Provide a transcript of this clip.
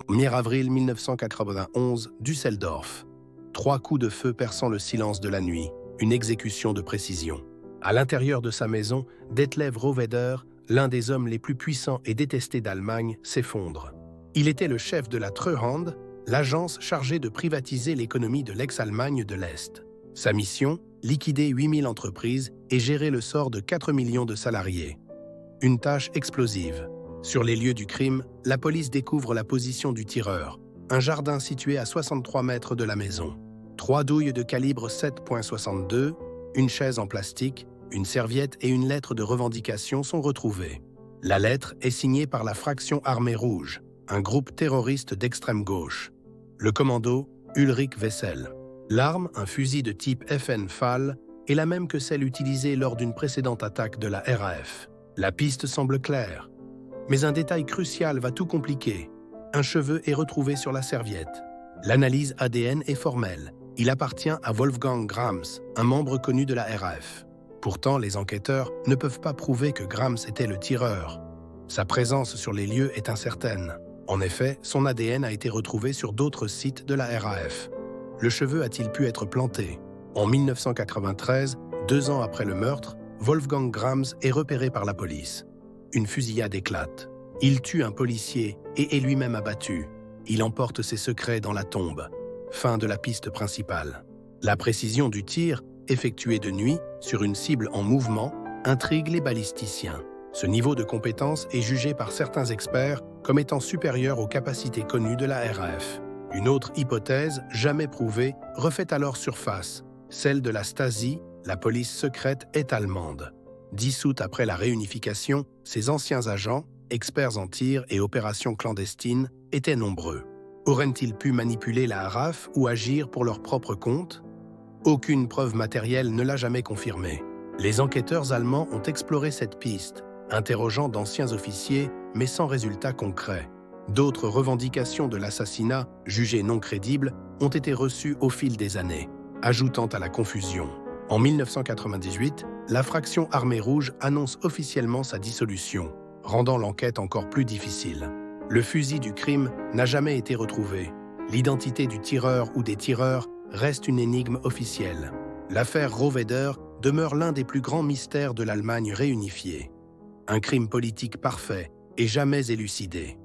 1er avril 1991, Düsseldorf. 3 coups de feu perçant le silence de la nuit, une exécution de précision. À l'intérieur de sa maison, Detlev Rohwedder, l'un des hommes les plus puissants et détestés d'Allemagne, s'effondre. Il était le chef de la Treuhand, l'agence chargée de privatiser l'économie de l'ex-Allemagne de l'Est. Sa mission, liquider 8000 entreprises et gérer le sort de 4 millions de salariés. Une tâche explosive. Sur les lieux du crime, la police découvre la position du tireur, un jardin situé à 63 mètres de la maison. 3 douilles de calibre 7.62, une chaise en plastique, une serviette et une lettre de revendication sont retrouvées. La lettre est signée par la Fraction Armée Rouge, un groupe terroriste d'extrême gauche. Le commando, Ulrich Wessel. L'arme, un fusil de type FN FAL, est la même que celle utilisée lors d'une précédente attaque de la RAF. La piste semble claire. Mais un détail crucial va tout compliquer. Un cheveu est retrouvé sur la serviette. L'analyse ADN est formelle. Il appartient à Wolfgang Grams, un membre connu de la RAF. Pourtant, les enquêteurs ne peuvent pas prouver que Grams était le tireur. Sa présence sur les lieux est incertaine. En effet, son ADN a été retrouvé sur d'autres sites de la RAF. Le cheveu a-t-il pu être planté? En 1993, 2 ans après le meurtre, Wolfgang Grams est repéré par la police. Une fusillade éclate. Il tue un policier et est lui-même abattu. Il emporte ses secrets dans la tombe. Fin de la piste principale. La précision du tir, effectué de nuit, sur une cible en mouvement, intrigue les balisticiens. Ce niveau de compétence est jugé par certains experts comme étant supérieur aux capacités connues de la RAF. Une autre hypothèse, jamais prouvée, refait alors surface, celle de la Stasi, la police secrète est allemande. Dissoute après la réunification, ses anciens agents, experts en tir et opérations clandestines, étaient nombreux. Auraient-ils pu manipuler la RAF ou agir pour leur propre compte? Aucune preuve matérielle ne l'a jamais confirmé. Les enquêteurs allemands ont exploré cette piste, interrogeant d'anciens officiers, mais sans résultat concret. D'autres revendications de l'assassinat, jugées non crédibles, ont été reçues au fil des années, ajoutant à la confusion. En 1998, la Fraction Armée Rouge annonce officiellement sa dissolution, rendant l'enquête encore plus difficile. Le fusil du crime n'a jamais été retrouvé. L'identité du tireur ou des tireurs reste une énigme officielle. L'affaire Rohwedder demeure l'un des plus grands mystères de l'Allemagne réunifiée. Un crime politique parfait et jamais élucidé.